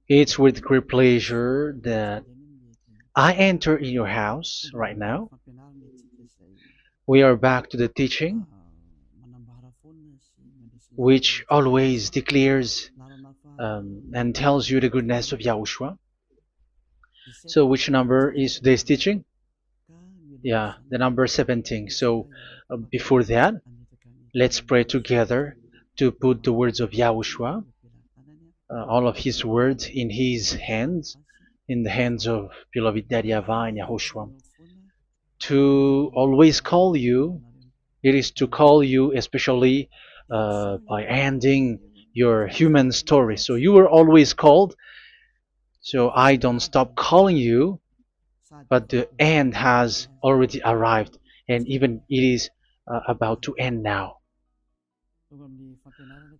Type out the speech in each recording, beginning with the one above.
It's with great pleasure that I enter in your house right now. We are back to the teaching, which always declares and tells you the goodness of Yahushua. So, which number is today's teaching? Yeah, the number 17. So, before that, let's pray together to put the words of Yahushua, all of his words, in his hands, in the hands of beloved Daddy YAHVAH and Yahushua. To always call you, it is to call you especially by ending your human story. So you were always called, so I don't stop calling you, but the end has already arrived, and even it is about to end now.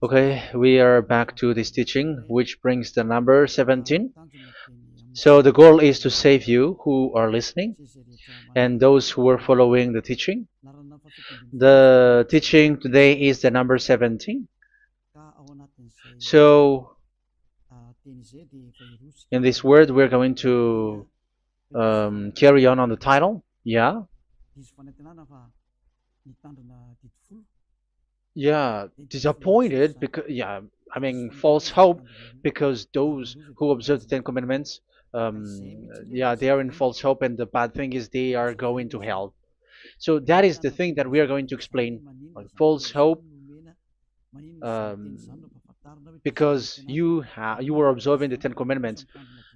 Okay, we are back to this teaching, which brings the number 17. So the goal is to save you who are listening and those who are following the teaching. The teaching today is the number 17. So in this word, we're going to carry on the title. Yeah. Yeah, disappointed because yeah, I mean false hope because those who observe the Ten Commandments, yeah, they are in false hope, and the bad thing is they are going to hell. So that is the thing that we are going to explain, like false hope, um, because you were observing the Ten Commandments.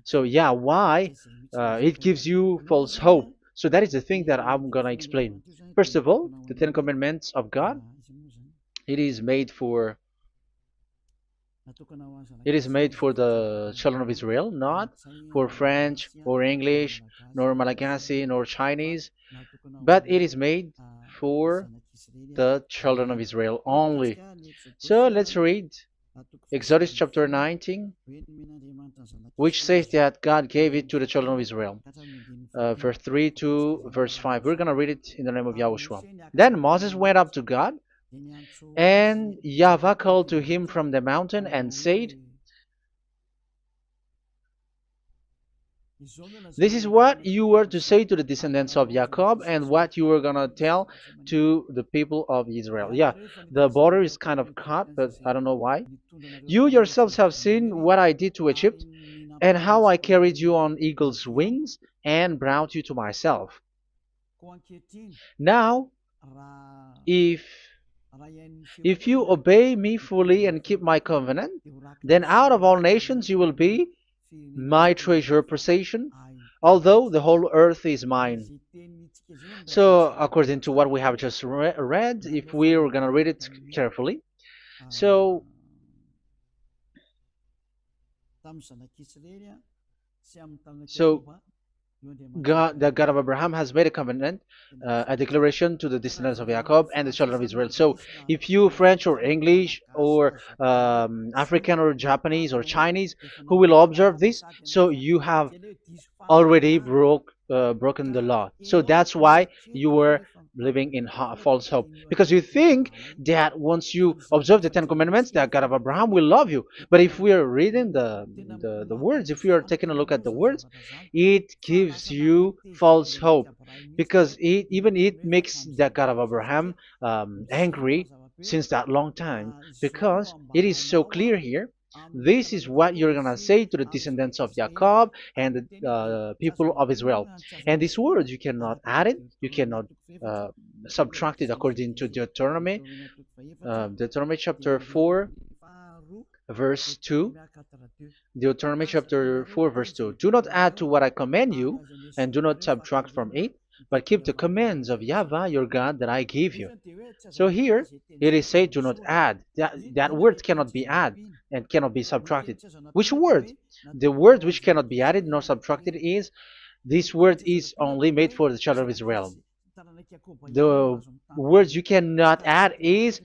So yeah, why it gives you false hope? So that is the thing that I'm gonna explain. First of all, the Ten Commandments of God, it is made for it is made for the children of Israel, not for French or English, nor Malagasy, nor Chinese, but it is made for the children of Israel only. So let's read Exodus chapter 19, which says that God gave it to the children of Israel. Verse 3 to verse 5. We're going to read it in the name of Yahushua. Then Moses went up to God, and YAHVAH called to him from the mountain and said, "This is what you were to say to the descendants of Jacob and what you were going to tell to the people of Israel." Yeah, the border is kind of cut, but I don't know why. "You yourselves have seen what I did to Egypt and how I carried you on eagle's wings and brought you to myself. Now, if if you obey me fully and keep my covenant, then out of all nations you will be my treasure possession, although the whole earth is mine." So, according to what we have just read, if we're going to read it carefully, so so God, the God of Abraham, has made a covenant, a declaration to the descendants of Jacob and the children of Israel. So, if you French or English or African or Japanese or Chinese who will observe this, so you have already broken the law. So that's why you were living in false hope, because you think that once you observe the Ten Commandments, that God of Abraham will love you. But if we are reading the words, if we are taking a look at the words, it gives you false hope, because even it makes the God of Abraham angry since that long time, because it is so clear here. This is what you're gonna say to the descendants of Jacob and the people of Israel. And this word, you cannot add it, you cannot uh, subtract it, according to Deuteronomy chapter 4, verse 2. Deuteronomy chapter 4, verse 2. "Do not add to what I command you, and do not subtract from it, but keep the commands of YAHVAH your God that I give you." So here it is said, "Do not add." That word cannot be added and cannot be subtracted. Which word? The word which cannot be added nor subtracted is, this word is only made for the children of Israel. The words you cannot add is,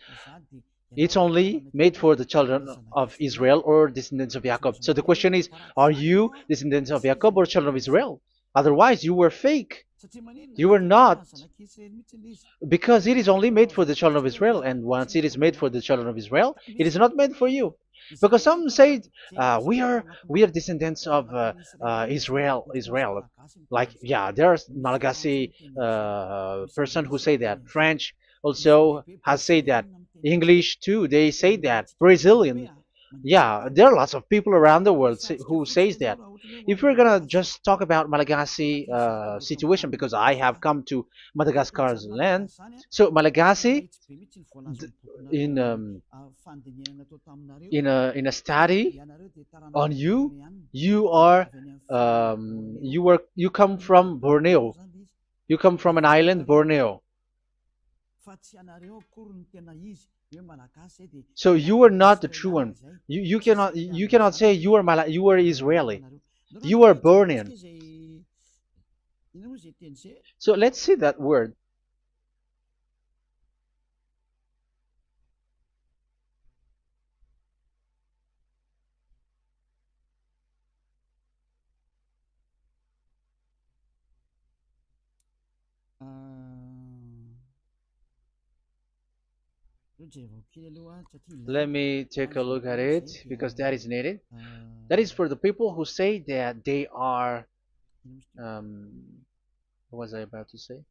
it's only made for the children of Israel or descendants of Jacob. So the question is, are you descendants of Jacob or children of Israel? Otherwise, you were fake. You were not, because it is only made for the children of Israel. And once it is made for the children of Israel, it is not made for you. Because some say we are descendants of Israel. Like, yeah, there's Malagasy person who say that. French also has said that. English too, they say that. Brazilian, yeah, there are lots of people around the world who says that. If we're gonna just talk about Malagasy situation, because I have come to Madagascar's land, so Malagasy, d- in in a study on you, you are you come from Borneo. You come from an island, Borneo. So you are not the true one. You cannot say you are Israeli. You are Bornean. So let's see that word. Let me take a look at it because that is needed. That is for the people who say that they are. What was I about to say?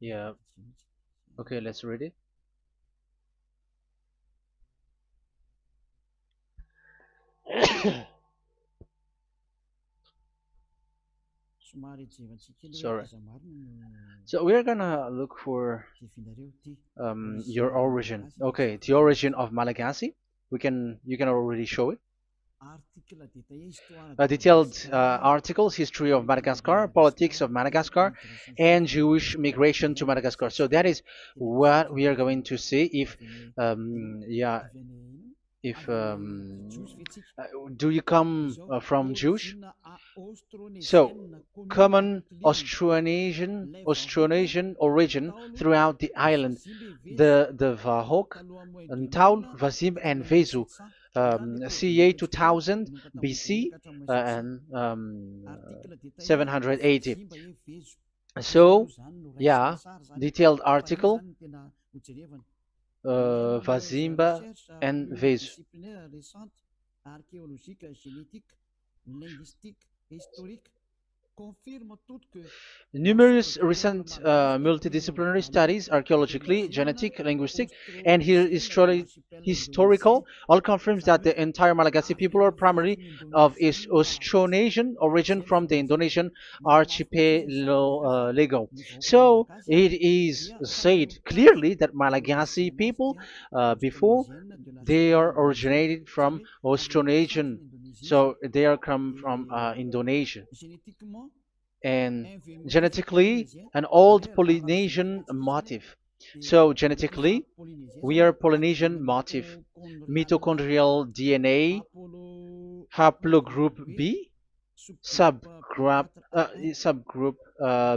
Yeah. Okay, let's read it. Sorry. So we're gonna look for your origin. Okay, the origin of Malagasy. You can already show it. Detailed articles, history of Madagascar, politics of Madagascar, and Jewish migration to Madagascar. So that is what we are going to see. Yeah, if do you come from Jewish? So, common Austronesian origin throughout the island, the Vahok, Ntaul, Vasim, and Vesu, CA 2000 BC and 780. So, yeah, detailed article, Vazimba and Vesu. Numerous recent multidisciplinary studies, archaeologically, genetic, linguistic, and historical, all confirms that the entire Malagasy people are primarily of Austronesian origin from the Indonesian archipelago. So it is said clearly that Malagasy people, before, they are originated from Austronesian, so they are come from Indonesia, and genetically an old Polynesian motif. So genetically, we are Polynesian motif, mitochondrial DNA, haplogroup B, subgroup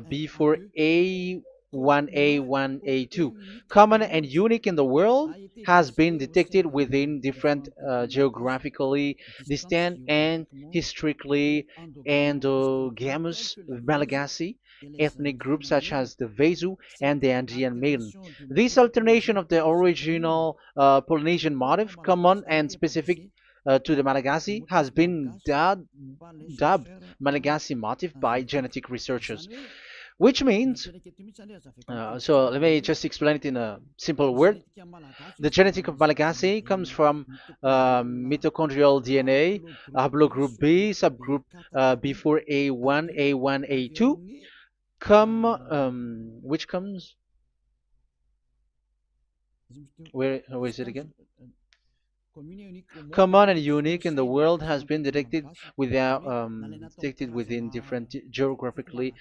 B for A1A1A2, common and unique in the world, has been detected within different geographically distant and historically endogamous Malagasy ethnic groups such as the Vesu and the Andean Maiden. This alternation of the original Polynesian motif, common and specific to the Malagasy, has been dubbed Malagasy motif by genetic researchers, which means, so let me just explain it in a simple word. The genetic of Malagasy comes from mitochondrial DNA, haplogroup B, subgroup B4A1, A1, A2, which comes, where is it again? Common and unique in the world, has been detected within different geographically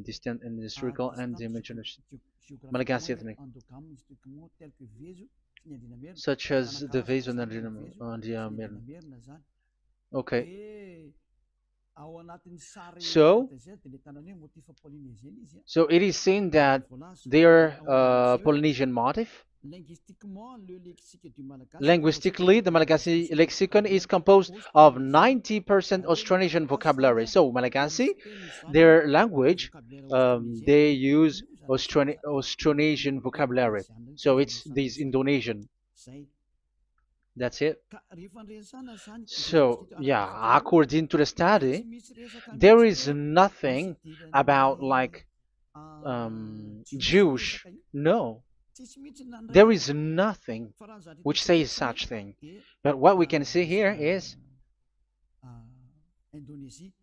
distant and historical and dimensional Malagasy ethnic, such as the Vezo and the Amer. Okay, so so it is seen that they are Polynesian motif. Linguistically, the Malagasy lexicon is composed of 90% Austronesian vocabulary. So Malagasy, their language, they use Austronesian vocabulary. So it's this Indonesian. That's it. So yeah, according to the study, there is nothing about like Jewish. No, there is nothing which says such thing. But what we can see here is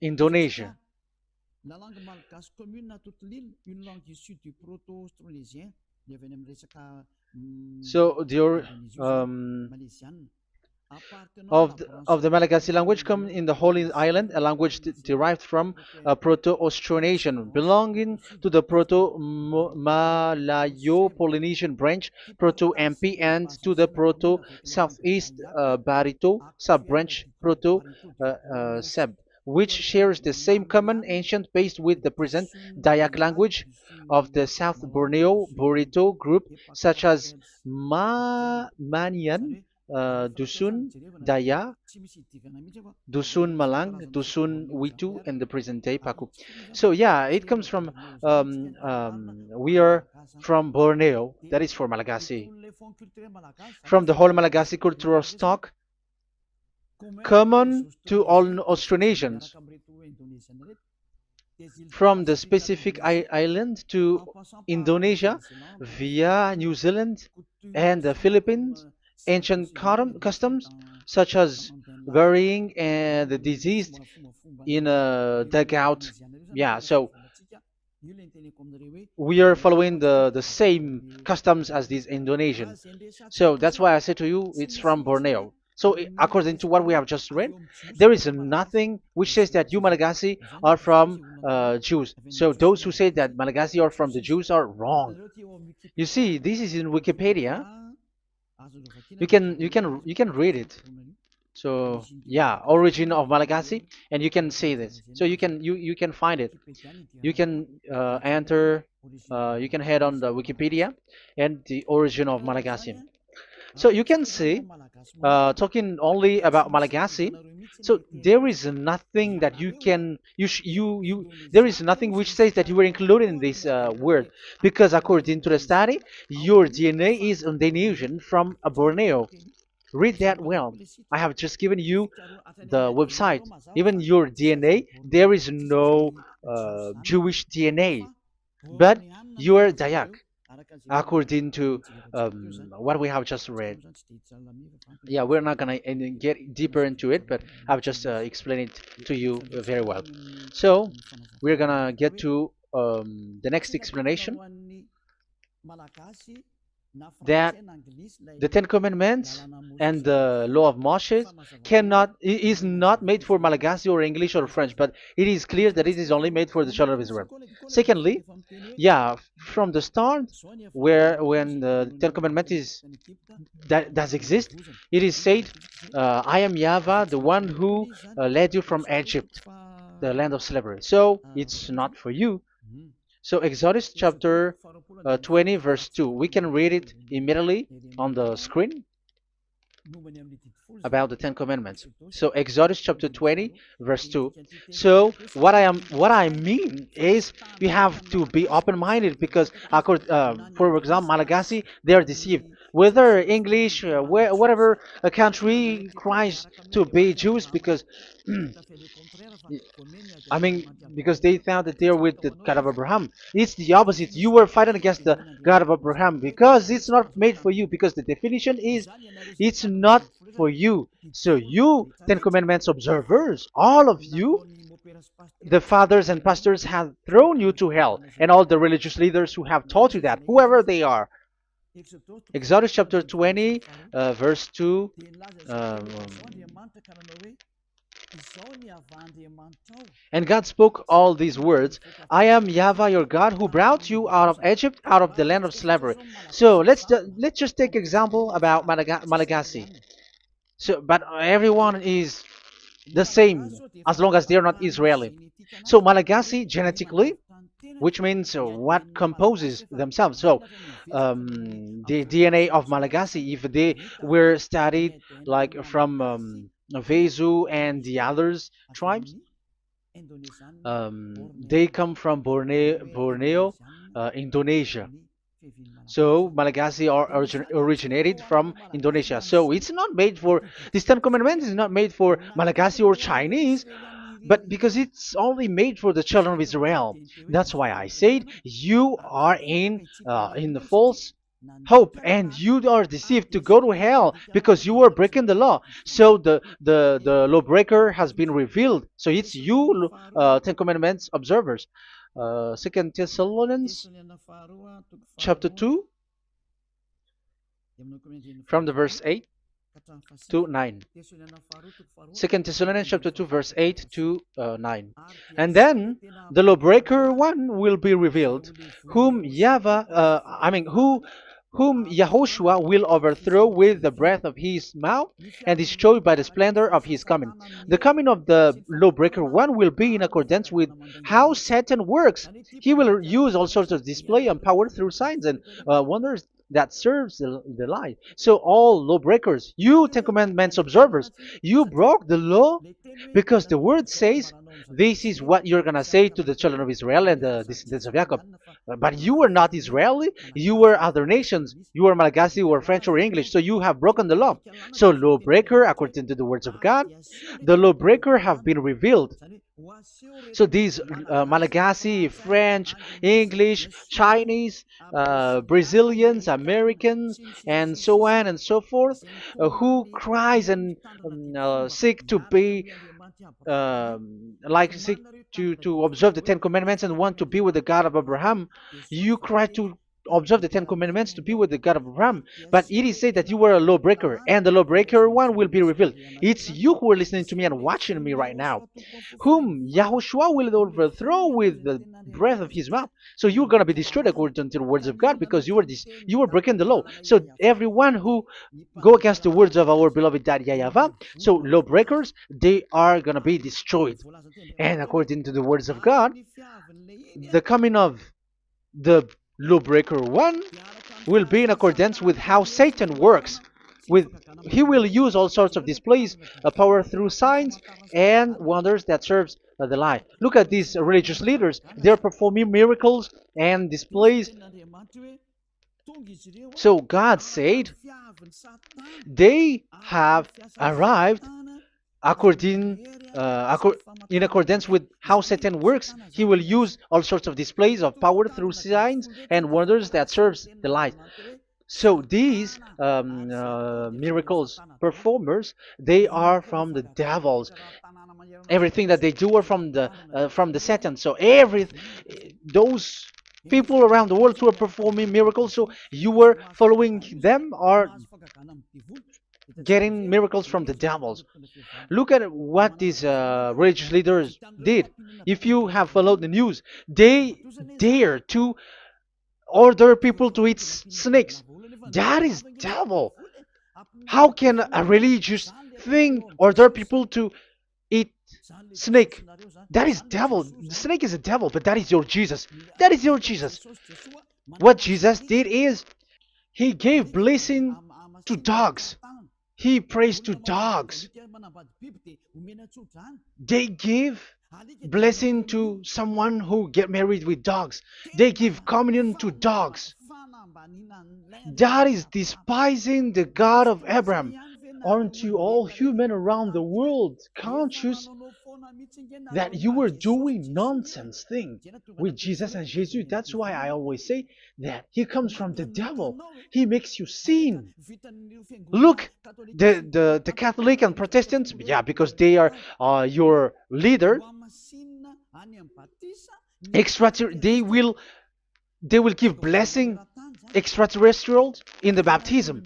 Indonesia. So the of the Malagasy language come in the Holy Island, a language derived from Proto-Austronesian, belonging to the Proto-Malayo-Polynesian branch, Proto-MP, and to the Proto-Southeast Barito sub-branch, Proto-Seb, which shares the same common ancient base with the present Dayak language of the South Borneo Burrito group, such as Manian, Dusun, Daya, Dusun Malang, Dusun Witu, and the present day Paku. So yeah, it comes from we are from Borneo, that is for Malagasy. From the whole Malagasy cultural stock, common to all Austronesians, from the specific island to Indonesia via New Zealand and the Philippines, ancient customs such as burying and the deceased in a dugout. Yeah, so we are following the same customs as these Indonesian. So that's why I said to you it's from Borneo. So according to what we have just read, there is nothing which says that you Malagasy are from Jews. So those who say that Malagasy are from the Jews are wrong. You see, this is in Wikipedia. You can read it. So yeah, origin of Malagasy, and you can see this. So you can find it. You can enter. You can head on the Wikipedia and the origin of Malagasy. So you can see, talking only about Malagasy. So there is nothing that you can you there is nothing which says that you were included in this word, because according to the study, your DNA is Indonesian from Borneo. Read that well. I have just given you the website. Even your DNA, there is no Jewish DNA, but you are Dayak, according to what we have just read. Yeah, we're not gonna get deeper into it, but I've just explained it to you very well. So we're gonna get to the next explanation, that the Ten Commandments and the Law of Moshe is not made for Malagasy or English or French, but it is clear that it is only made for the children of Israel. Secondly, yeah, from the start, where when the Ten Commandments that does exist, it is said, "I am YAHVAH, the one who led you from Egypt, the land of slavery." So it's not for you. So Exodus chapter 20 verse 2. We can read it immediately on the screen about the Ten Commandments. So Exodus chapter 20 verse 2. So what I mean is we have to be open-minded, because for example, Malagasy, they are deceived. Whether English, whatever a country tries to be Jews, because I mean, because they found that they're with the God of Abraham. It's the opposite. You were fighting against the God of Abraham, because it's not made for you. Because the definition is, it's not for you. So you, Ten Commandments observers, all of you, the fathers and pastors have thrown you to hell, and all the religious leaders who have taught you that, whoever they are. Exodus chapter 20, verse 2. And God spoke all these words: "I am YAHVAH your God, who brought you out of Egypt, out of the land of slavery." So let's just take example about Malagasy. So, but everyone is the same as long as they're not Israeli. So Malagasy genetically, which means what composes themselves. So the DNA of Malagasy, if they were studied like from Vezu and the others tribes, they come from Borneo, Indonesia. So Malagasy originated from Indonesia. So it's not made for, this Ten Commandments is not made for Malagasy or Chinese, but because it's only made for the children of Israel. That's why I said you are in the false hope and you are deceived to go to hell because you are breaking the law. So the lawbreaker has been revealed. So it's you, Ten Commandments observers. Second Thessalonians chapter 2 from the verse 8 to 9. Second Thessalonians chapter 2 verse 8 to 9. And then the lawbreaker one will be revealed, whom whom Yahushua will overthrow with the breath of his mouth and destroy by the splendor of his coming. The coming of the lawbreaker one will be in accordance with how Satan works. He will use all sorts of display and power through signs and wonders that serves the lie. So all lawbreakers, you Ten Commandments observers, you broke the law because the word says this is what you're going to say to the children of Israel and the descendants of Jacob. But you were not Israeli, you were other nations, you were Malagasy or French or English, so you have broken the law. So lawbreaker, according to the words of God, the lawbreaker have been revealed. So these Malagasy, French, English, Chinese, Brazilians, Americans, and so on and so forth, who cries and seek to be seek to observe the Ten Commandments and want to be with the God of Abraham. You cry to observe the Ten Commandments to be with the God of Abraham, but it is said that you were a lawbreaker, and the lawbreaker one will be revealed. It's you who are listening to me and watching me right now, whom Yahushua will overthrow with the breath of his mouth. So you're going to be destroyed according to the words of God because you were breaking the law. So everyone who go against the words of our beloved Daddy YAHVAH, so lawbreakers, they are going to be destroyed. And according to the words of God, the coming of the lawbreaker one will be in accordance with how Satan works. He will use all sorts of displays, power through signs and wonders that serves the lie. Look at these religious leaders. They're performing miracles and displays. So God said they have arrived in accordance with how Satan works. He will use all sorts of displays of power through signs and wonders that serves the light. So these miracles performers, they are from the devils. Everything that they do are from the Satan. So those people around the world who are performing miracles, so you were following them, are getting miracles from the devils. Look at what these religious leaders did. If you have followed the news, they dare to order people to eat snakes. That is devil. How can a religious thing order people to eat snake? That is devil. The snake is a devil, but that is your Jesus. That is your Jesus. What Jesus did is he gave blessing to dogs. He prays to dogs. They give blessing to someone who get married with dogs. They give communion to dogs. That is despising the God of Abraham. Aren't you all human around the world conscious that you were doing nonsense thing with Jesus and Jesus? That's why I always say that he comes from the devil. He makes you sin. Look, the Catholic and Protestants, yeah, because they are your leader. They will give blessing extraterrestrials in the baptism.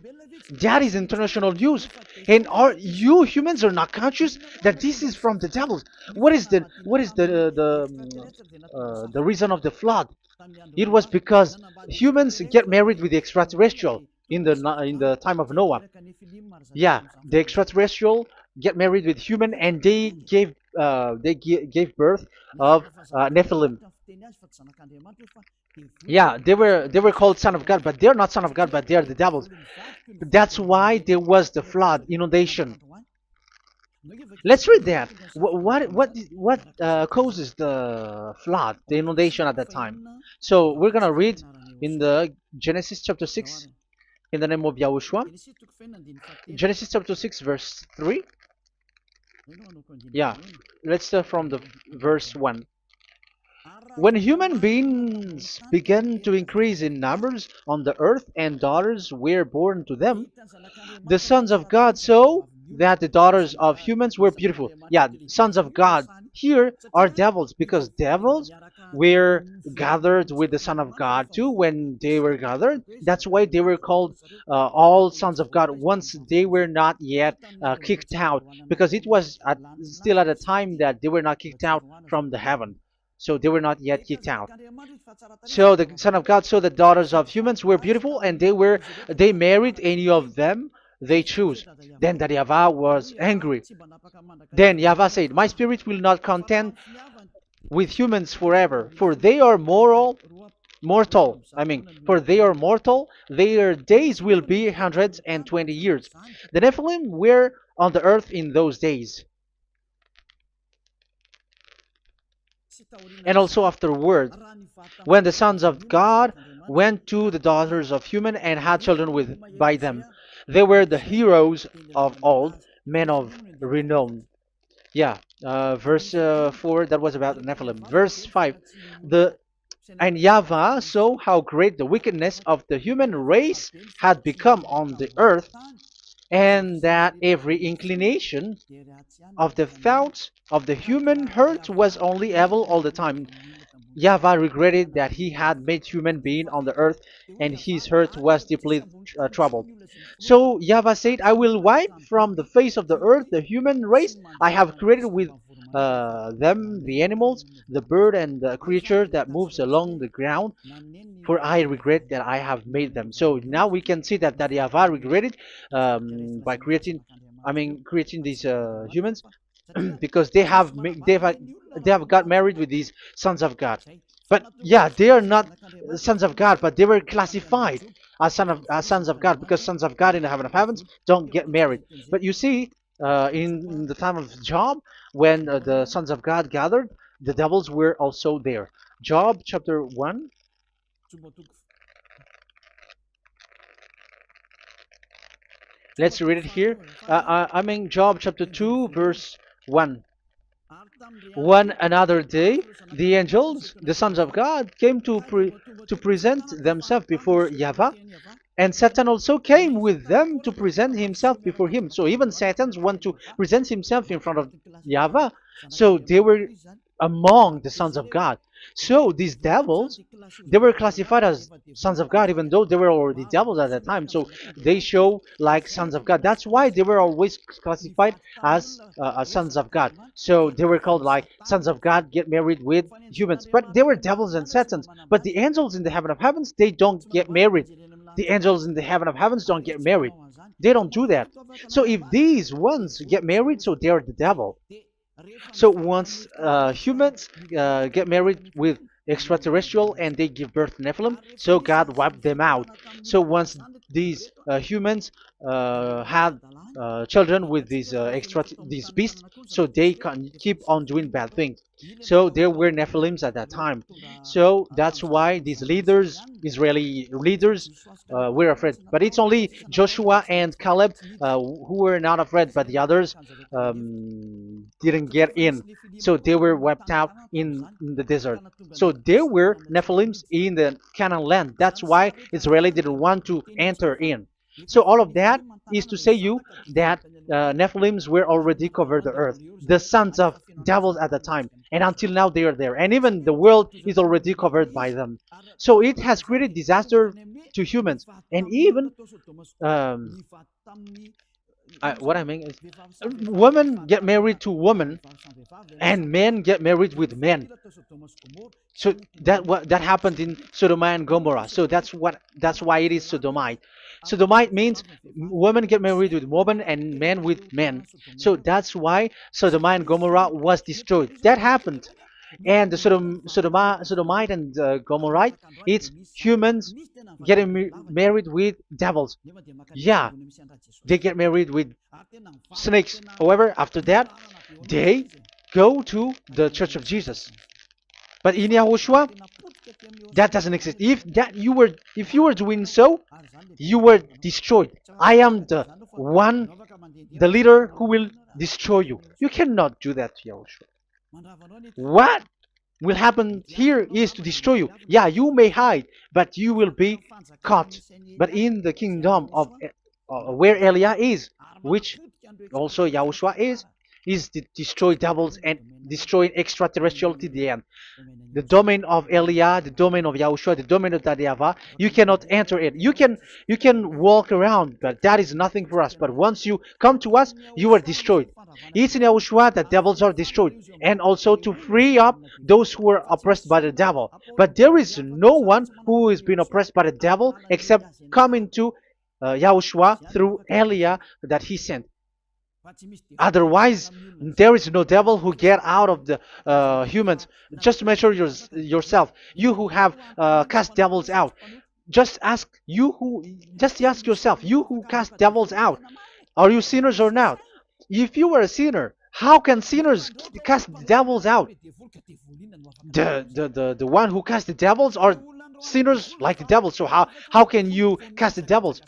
That is international news, and you humans are not conscious that this is from the devil. What is the reason of the flood? It was because humans get married with the extraterrestrial in the time of Noah. Yeah, the extraterrestrial get married with human, and they gave birth of Nephilim. Yeah, they were called son of God, but they're not son of God, but they're the devils. That's why there was the flood, inundation. Let's read that. What causes the flood, the inundation at that time? So we're gonna read in the Genesis chapter 6 in the name of Yahushua. Genesis chapter 6 verse 3. Yeah, let's start from the verse 1. When human beings began to increase in numbers on the earth and daughters were born to them, the sons of God saw that the daughters of humans were beautiful. Yeah, sons of God here are devils, because devils were gathered with the Son of God too when they were gathered. That's why they were called all sons of God once they were not yet kicked out, because it was still at a time that they were not kicked out from the heaven. So they were not yet kicked out. So the Son of God saw the daughters of humans were beautiful, and they married any of them they choose. Then that YAHVAH was angry. Then YAHVAH said, "My spirit will not contend with humans forever, for they are mortal. For they are mortal. Their days will be 120 years. The Nephilim were on the earth in those days, and also afterward, when the sons of God went to the daughters of human and had children with by them. They were the heroes of old, men of renown." Yeah, verse 4, that was about the Nephilim. Verse 5, the and YAHVAH saw how great the wickedness of the human race had become on the earth, and that every inclination of the thoughts of the human heart was only evil all the time. YAHVAH regretted that he had made human being on the earth, and his heart was deeply troubled. So YAHVAH said, "I will wipe from the face of the earth the human race I have created, with them the animals, the bird, and the creature that moves along the ground, for I regret that I have made them." So now we can see that YAHVAH regretted by creating these humans, because they have got married with these sons of God. But yeah, they are not sons of God, but they were classified as sons of God, because sons of God in the heaven of heavens don't get married. But you see, in the time of Job, when the sons of God gathered, the devils were also there. Job chapter 1. Let's read it here. Job chapter 2, verse 1. One another day, the angels, the sons of God, came to present themselves before YAHVAH, and Satan also came with them to present himself before him. So even Satan's want to present himself in front of YAHVAH. So they were among the sons of God. So these devils, they were classified as sons of God, even though they were already devils at that time. So they show like sons of God. That's why they were always classified as sons of God. So they were called like sons of God get married with humans. But they were devils and satans. But the angels in the heaven of heavens, they don't get married. The angels in the heaven of heavens don't get married. They don't do that. So if these ones get married, so they're the devil. So once humans get married with extraterrestrial and they give birth to Nephilim, so God wiped them out. So once these humans had children with these beasts, so they can keep on doing bad things. So there were Nephilims at that time. So that's why these leaders, Israeli leaders, were afraid. But it's only Joshua and Caleb who were not afraid, but the others didn't get in. So they were wiped out in the desert. So there were Nephilims in the Canaan land. That's why Israeli didn't want to enter in. So all of that is to say you that Nephilims were already covered the earth, the sons of devils at the time, and until now they are there, and even the world is already covered by them. So it has created disaster to humans, and even um, what I mean is, women get married to women, and men get married with men. So that happened in Sodom and Gomorrah. So that's why it is sodomite. Sodomite means women get married with women and men with men. So that's why Sodom and Gomorrah was destroyed. That happened. And the Sodomite and Gomorrite, it's humans getting married with devils. Yeah, they get married with snakes. However, after that, they go to the Church of Jesus. But in Yahushua, that doesn't exist. If you were doing so, you were destroyed. I am the one, the leader who will destroy you. You cannot do that to Yahushua. What will happen here is to destroy you. Yeah, you may hide, but you will be caught. But in the kingdom of where Elia is, which also Yahushua is to destroy devils and destroy extraterrestriality at the end. The domain of Elia, the domain of Yahushua, the domain of YAHVAH, you cannot enter it. You can walk around, but that is nothing for us. But once you come to us, you are destroyed. It's in Yahushua that devils are destroyed, and also to free up those who are oppressed by the devil. But there is no one who is being oppressed by the devil except coming to Yahushua through Elia that he sent. Otherwise, there is no devil who get out of the humans. Just measure yourself. You who have cast devils out. Just ask you who. Just ask yourself. You who cast devils out. Are you sinners or not? If you were a sinner, how can sinners cast devils out? The one who cast the devils are sinners like the devil. So how can you cast the devils?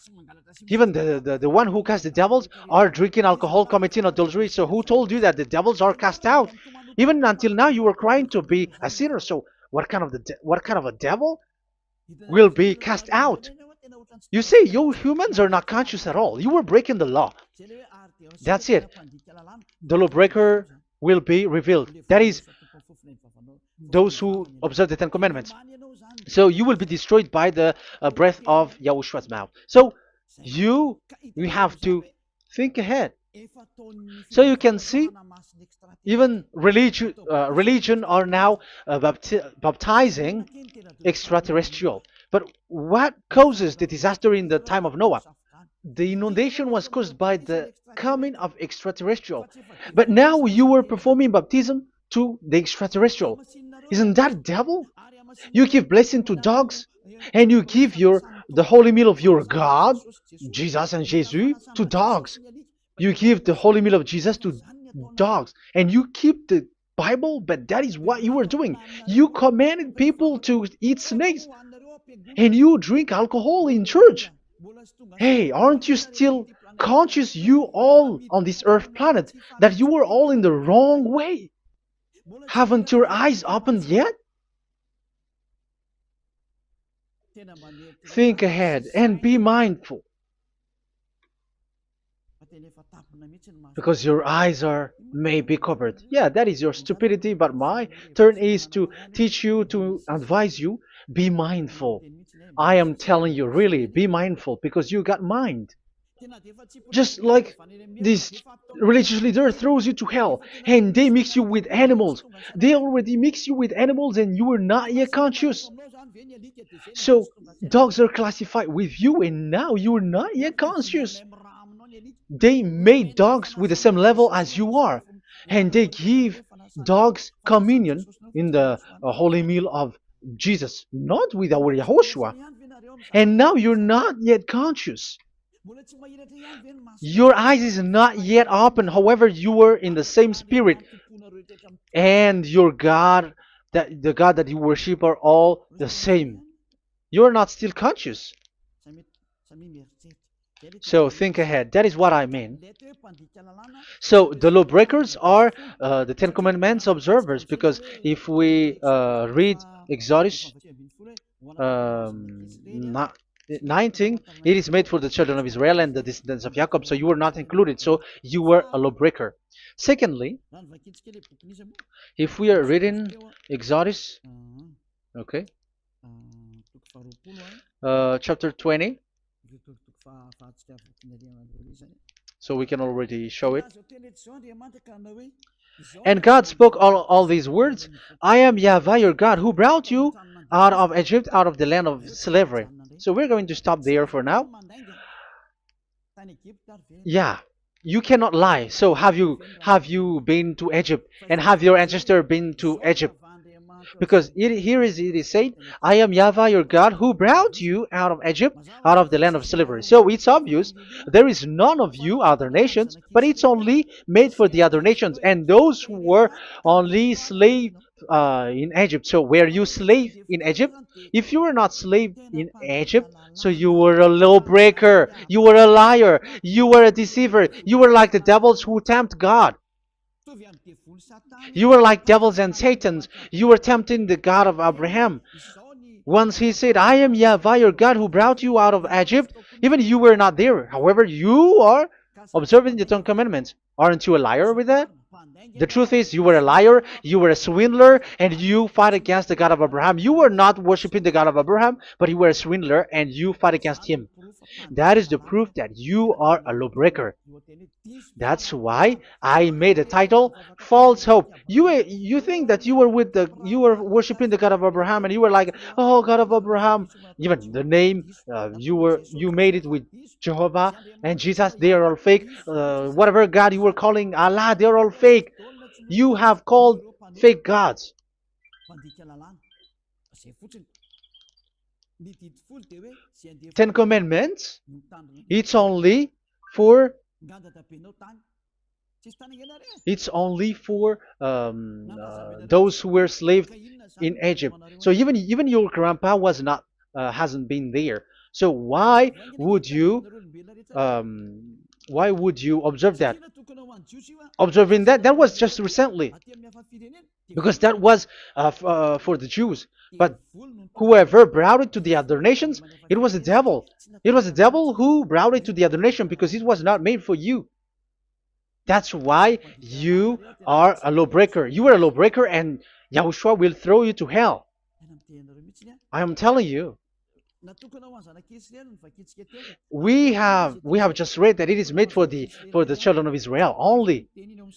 Even the one who cast the devils are drinking alcohol, committing adultery. So who told you that the devils are cast out? Even until now, you were crying to be a sinner. So what kind of a devil will be cast out? You see, you humans are not conscious at all. You were breaking the law. That's it. The lawbreaker will be revealed. That is, those who observe the Ten Commandments. So you will be destroyed by the breath of Yahushua's mouth. So you have to think ahead. So you can see, even religion are now baptizing extraterrestrial. But what causes the disaster in the time of Noah? The inundation was caused by the coming of extraterrestrial. But now you were performing baptism to the extraterrestrial. Isn't that devil? You give blessing to dogs, and you give the holy meal of your God, Jesus and Jesus, to dogs. You give the holy meal of Jesus to dogs, and you keep the Bible, but that is what you were doing. You commanded people to eat snakes, and you drink alcohol in church. Hey, aren't you still conscious, you all on this earth planet, that you were all in the wrong way? Haven't your eyes opened yet? Think ahead and be mindful, because your eyes are may be covered. Yeah, that is your stupidity, but my turn is to teach you, to advise you. Be mindful. I am telling you, really, be mindful, because you got mind. Just like this religious leader throws you to hell and they mix you with animals. They already mix you with animals and you are not yet conscious. So dogs are classified with you and now you are not yet conscious. They made dogs with the same level as you are, and they give dogs communion in the holy meal of Jesus, not with our Yahushua. And now you're not yet conscious. Your eyes is not yet open. However, you were in the same spirit, and your God, that the God that you worship, are all the same. You are not still conscious. So think ahead. That is what I mean. So the lawbreakers are the Ten Commandments observers, because if we read Exodus 19, it is made for the children of Israel and the descendants of Jacob, so you were not included, so you were a lawbreaker. Secondly, if we are reading Exodus, okay, chapter 20, So we can already show it. And God spoke all these words. I am Yahweh your God who brought you out of Egypt, out of the land of slavery. So we're going to stop there for now. Yeah, you cannot lie. So have you been to Egypt, and have your ancestor been to Egypt? Because it is said, I am Yahweh your God who brought you out of Egypt, out of the land of slavery. So it's obvious there is none of you other nations, but it's only made for the other nations and those who were only slave in Egypt. So were you slave in Egypt? If you were not slave in Egypt, so you were a lawbreaker, you were a liar, you were a deceiver, you were like the devils who tempt God. You were like devils and Satans. You were tempting the God of Abraham. Once he said, I am Yahweh your God who brought you out of Egypt, even you were not there. However, you are observing the Ten Commandments. Aren't you a liar with that? The truth is, you were a liar, you were a swindler, and you fight against the God of Abraham. You were not worshiping the God of Abraham, but you were a swindler and you fight against him. That is the proof that you are a lawbreaker. That's why I made a title, False Hope. You think that you were worshiping the God of Abraham, and you were like, oh, God of Abraham. Even the name, you made it with Jehovah and Jesus. They are all fake. Whatever God you were calling Allah, they are all fake. You have called fake gods. Ten Commandments. It's only for those who were slaves in Egypt. So even your grandpa was not hasn't been there. So why would you observe that? Observing that was just recently, because that was for the Jews. But whoever brought it to the other nations, it was the devil. It was the devil who brought it to the other nation because it was not made for you. That's why you are a lawbreaker. You are a lawbreaker, and Yahushua will throw you to hell. I am telling you. We have just read that it is made for the children of Israel only.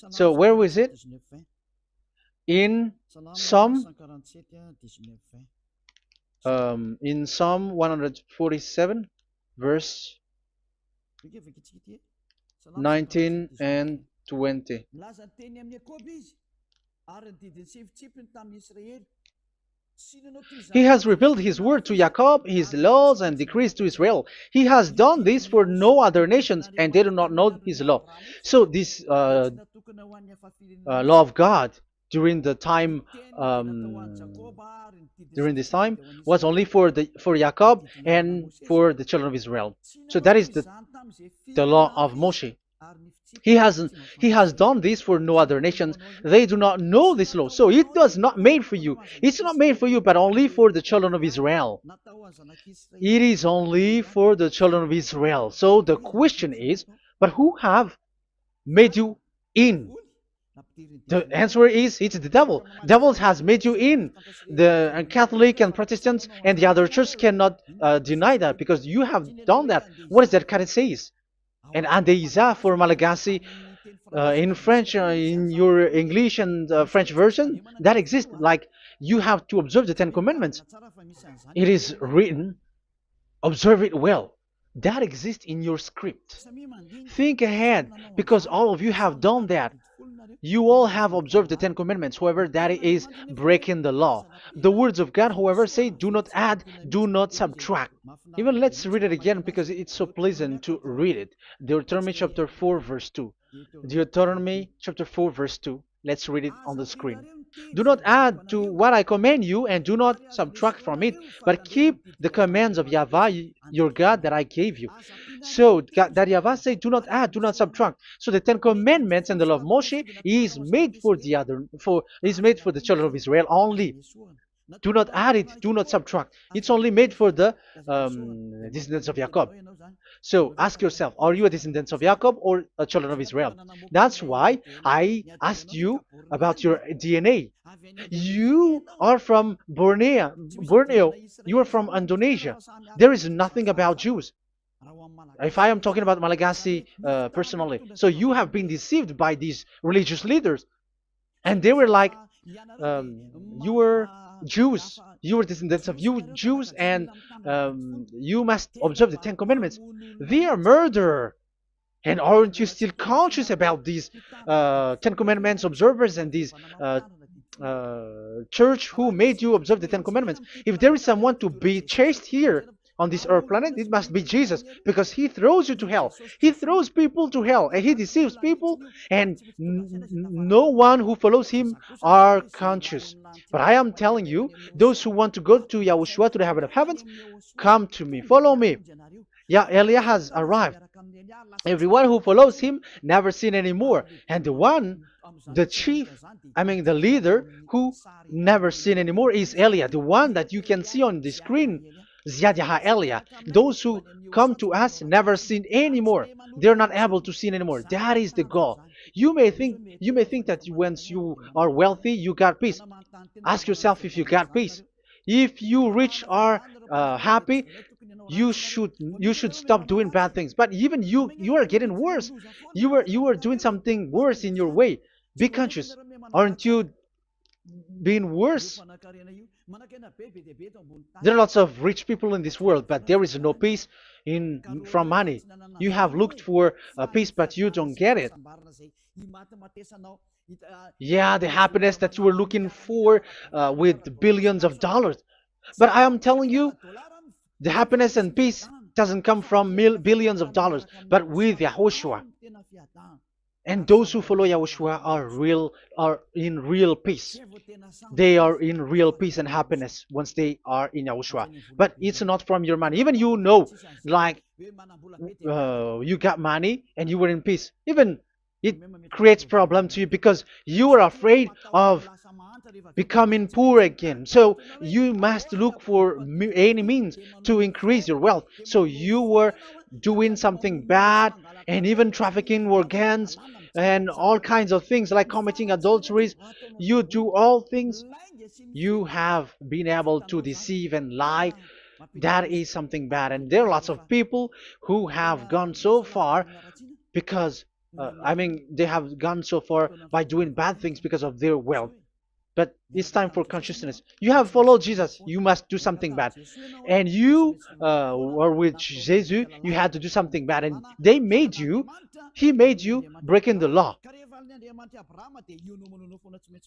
So where was it? In Psalm 147, verse 19 and 20. He has revealed his word to Jacob, his laws and decrees to Israel. He has done this for no other nations, and they do not know his law. So this law of God during the time during this time was only for Jacob and for the children of Israel. So that is the law of Moshe. He has done this for no other nations. They do not know this law. So it was not made for you. It's not made for you, but only for the children of Israel. It is only for the children of Israel. So the question is, but who have made you in? The answer is, it's the devil. Devil has made you in. The Catholic and Protestants and the other church cannot deny that, because you have done that. What is that kind of says? And Andeiza for Malagasy, in French, in your English and French version, that exists. Like, you have to observe the Ten Commandments. It is written, observe it well. That exists in your script. Think ahead, because all of you have done that. You all have observed the Ten Commandments. However, that is breaking the law. The words of God, however, say, do not add, do not subtract. Even let's read it again, because it's so pleasant to read it. Deuteronomy chapter 4, verse 2. Deuteronomy chapter 4, verse 2. Let's read it on the screen. Do not add to what I command you, and do not subtract from it, but keep the commands of Yahweh, your God, that I gave you. So that Yahweh said, do not add, do not subtract. So the Ten Commandments and the law of Moshe is made for the children of Israel only. Do not add it, do not subtract. It's only made for the descendants of Jacob. So ask yourself, are you a descendant of Jacob or a children of Israel? That's why I asked you about your DNA. You are from Borneo. You are from Indonesia. There is nothing about Jews. If I am talking about Malagasy personally, so you have been deceived by these religious leaders, and they were like, you were Jews, you were descendants of you Jews, and you must observe the Ten Commandments. They are murderer. And aren't you still conscious about these Ten Commandments observers and these church who made you observe the Ten Commandments? If there is someone to be chased here on this earth planet, it must be Jesus, because he throws you to hell. He throws people to hell, and he deceives people, and no one who follows him are conscious. But I am telling you, those who want to go to Yahushua, to the heaven of heavens, come to me, follow me. Yeah, Eliah has arrived. Everyone who follows him never sin anymore. And the chief, the leader who never sin anymore is Eliah, the one that you can see on the screen. Ziyadah Eliah. Those who come to us never sin anymore. They're not able to sin anymore. That is the goal. You may think that once you are wealthy, you got peace. Ask yourself if you got peace. If you rich are happy, you should stop doing bad things. But even you are getting worse. You are doing something worse in your way. Be conscious. Aren't you being worse? There are lots of rich people in this world, but there is no peace from money. You have looked for peace, but you don't get it. Yeah, the happiness that you were looking for with billions of dollars. But I am telling you, the happiness and peace doesn't come from billions of dollars, but with Yahushua. And those who follow Yahushua are in real peace. They are in real peace and happiness once they are in Yahushua. But it's not from your money. Even like you got money and you were in peace. Even it creates problem to you because you are afraid of becoming poor again. So you must look for any means to increase your wealth. So you were doing something bad and even trafficking organs and all kinds of things like committing adulteries. You do all things. You have been able to deceive and lie. That is something bad. And there are lots of people who have gone so far because they have gone so far by doing bad things because of their wealth. But it's time for consciousness. You have followed Jesus, you must do something bad. And you were with Jesus, you had to do something bad. And he made you breaking the law.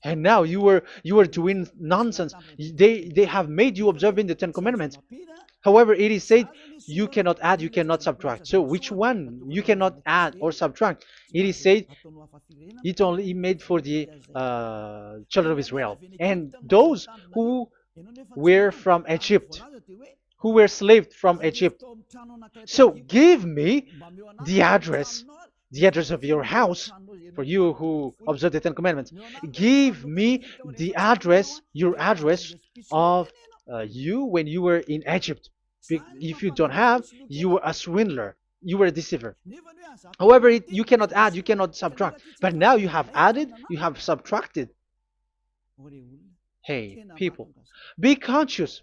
And now you were doing nonsense. They have made you observing the Ten Commandments. However, it is said you cannot add, you cannot subtract. So which one you cannot add or subtract? It is said it only made for the children of Israel and those who were from Egypt, who were slaves from Egypt. So give me the address of your house, for you who observe the Ten Commandments. Give me the address, your address of you when you were in Egypt. If you don't have, you were a swindler, you were a deceiver. However, you cannot add, you cannot subtract. But now you have added, you have subtracted. Hey, people, be conscious.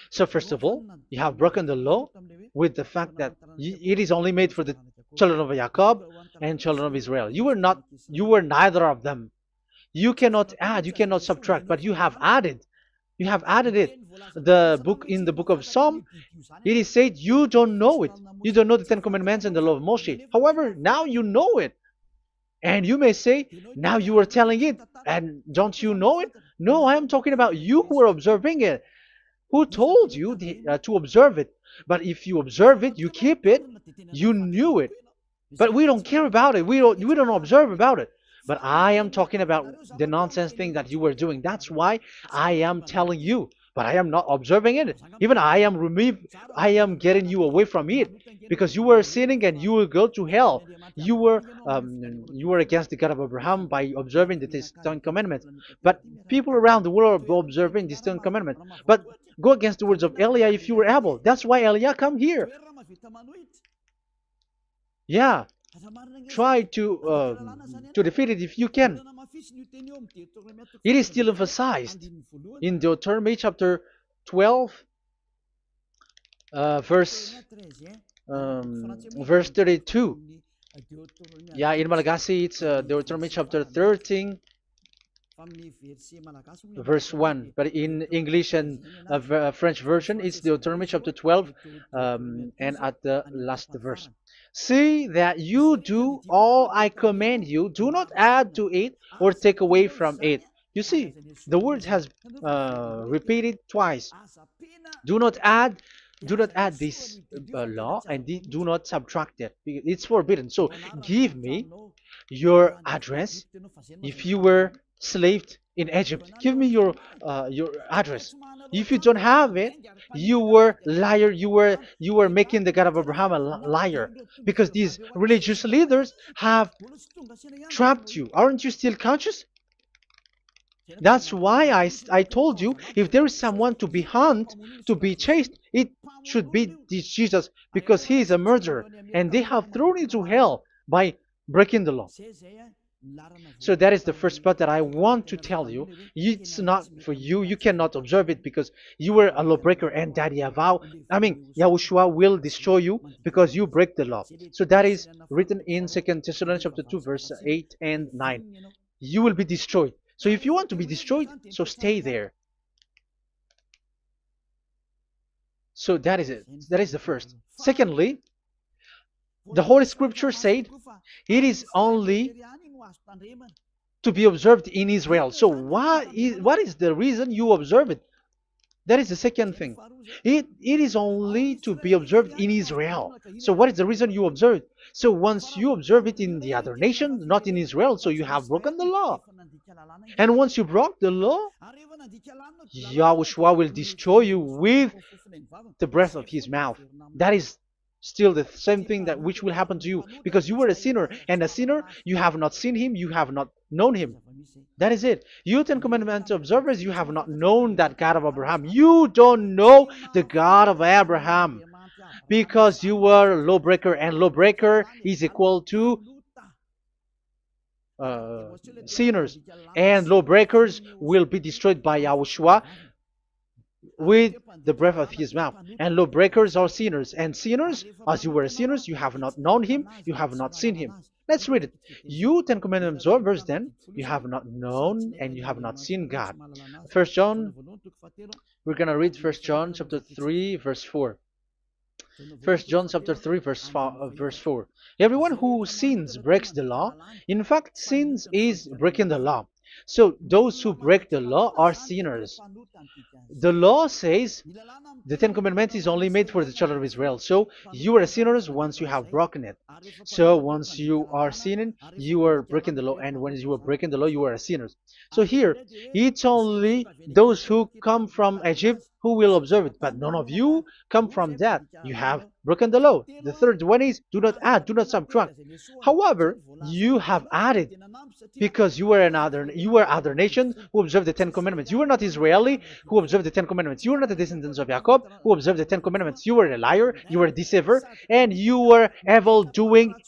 So first of all, you have broken the law with the fact that it is only made for the children of Jacob and children of Israel. You were neither of them. You cannot add, you cannot subtract, but you have added. You have added it. In the book of Psalm, it is said you don't know it. You don't know the Ten Commandments and the law of Moshe. However, now you know it. And you may say, now you are telling it, and don't you know it? No, I am talking about you who are observing it. Who told you to observe it? But if you observe it, you keep it, you knew it. But we don't care about it. We don't observe about it. But I am talking about the nonsense thing that you were doing. That's why I am telling you. But I am not observing it. Even I am getting you away from it. Because you were sinning and you will go to hell. You were against the God of Abraham by observing the Ten Commandments. But people around the world are observing the Ten Commandments. But go against the words of Eliah if you were able. That's why Eliah come here. Yeah. Try to defeat it if you can. It is still emphasized in Deuteronomy chapter 12, verse verse 32. Yeah, in Malagasy it's Deuteronomy chapter 13 verse 1, but in English and French version it's Deuteronomy chapter 12, and at the last verse. See that you do all I command you, do not add to it or take away from it. You see, the word has repeated twice. Do not add, do not add this law, and do not subtract it. It's forbidden. So give me your address. If you were slaved in Egypt, give me your address. If you don't have it, you were liar. You were making the God of Abraham a liar, because these religious leaders have trapped you. Aren't you still conscious? That's why I told you, if there is someone to be hunted, to be chased, it should be this Jesus, because he is a murderer and they have thrown into hell by breaking the law. So that is the first part that I want to tell you. It's not for you. You cannot observe it because you were a lawbreaker, and that Yahushua will destroy you because you break the law. So that is written in 2 Thessalonians chapter 2, verse 8 and 9. You will be destroyed. So if you want to be destroyed, so stay there. So that is it. That is the first. Secondly, the Holy Scripture said it is only to be observed in Israel. So what is the reason you observe it? That is the second thing. It is only to be observed in Israel. So what is the reason you observe it? So once you observe it in the other nation, not in Israel, so you have broken the law. And once you broke the law, Yahushua will destroy you with the breath of his mouth. That is still the same thing that which will happen to you, because you were a sinner, and a sinner, you have not seen him, you have not known him. That is it. You Ten Commandments observers, you have not known that God of Abraham. You don't know the God of Abraham because you were a lawbreaker, and lawbreaker is equal to sinners, and lawbreakers will be destroyed by Yahushua with the breath of his mouth. And lawbreakers are sinners, and sinners, as you were sinners, you have not known him, you have not seen him. Let's read it. You Ten Commandments observers, then, you have not known and you have not seen God. First John, we're going to read 1 John chapter 3, verse 4. 1 John chapter 3, verse 4. Everyone who sins breaks the law. In fact, sins is breaking the law. So those who break the law are sinners. The law says the Ten Commandments is only made for the children of Israel. So you are sinners once you have broken it. So once you are sinning, you are breaking the law. And when you are breaking the law, you are a sinner. So here, it's only those who come from Egypt who will observe it. But none of you come from that. You have broken the law. The third one is do not add, do not subtract. However, you have added because you were other nations who observed the Ten Commandments. You were not Israeli who observed the Ten Commandments. You were not the descendants of Jacob who observed the Ten Commandments. You were a liar, you were a deceiver, and you were evildoers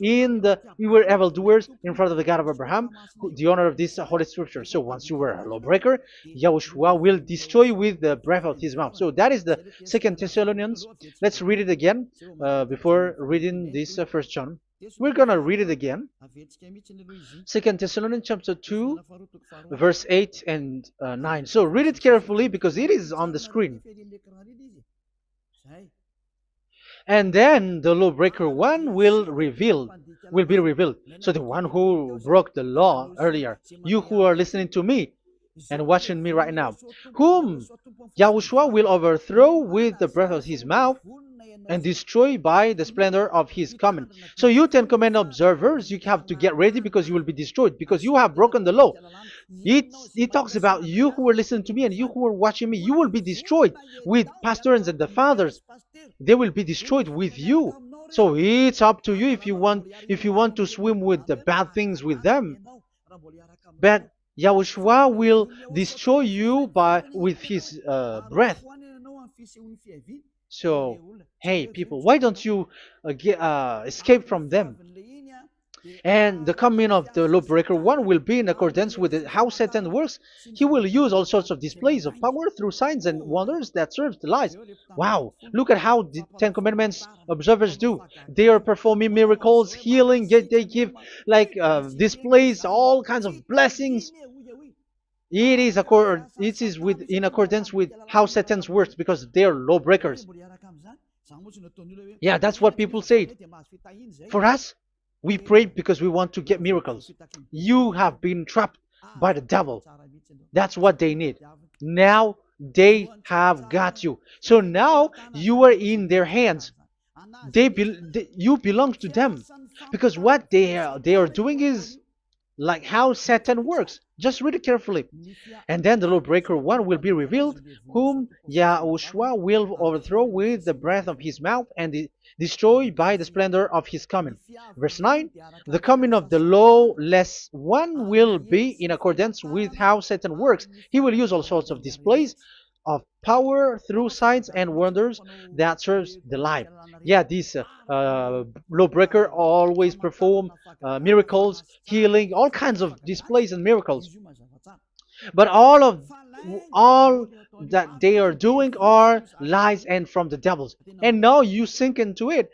in front of the God of Abraham, the honor of this Holy Scripture. So once you were a lawbreaker, Yahushua will destroy you with the breath of his mouth. So that is the 2 Thessalonians. Let's read it again before reading this 1 John. We're going to read it again. 2 Thessalonians chapter 2, verse 8 and 9. So read it carefully because it is on the screen. And then the lawbreaker one will be revealed. So the one who broke the law earlier, you who are listening to me and watching me right now, whom Yahushua will overthrow with the breath of his mouth and destroy by the splendor of his coming. So you Ten Commandment observers, you have to get ready because you will be destroyed, because you have broken the law. It talks about you who are listening to me and you who are watching me. You will be destroyed with pastors and the fathers. They will be destroyed with you. So it's up to you if you want to swim with the bad things with them. But Yahushua will destroy you with his breath. So, hey people, why don't you escape from them? And the coming of the lawbreaker one will be in accordance with how Satan works. He will use all sorts of displays of power through signs and wonders that serve the lies. Wow, look at how the Ten Commandments observers do. They are performing miracles, healing, yet they give like displays, all kinds of blessings. It is in accordance with how Satan works because they are lawbreakers. Yeah, that's what people say. For us, we pray because we want to get miracles. You have been trapped by the devil. That's what they need. Now they have got you. So now you are in their hands. You belong to them because what they are doing is like how Satan works. Just read it carefully. And then the lawbreaker one will be revealed, whom YAHOSHUAH will overthrow with the breath of his mouth and destroy by the splendor of his coming. Verse 9, the coming of the lawless one will be in accordance with how Satan works. He will use all sorts of displays of power through signs and wonders that serves the lie. Yeah, this lawbreaker always perform miracles, healing, all kinds of displays and miracles. But all that they are doing are lies and from the devils. And now you sink into it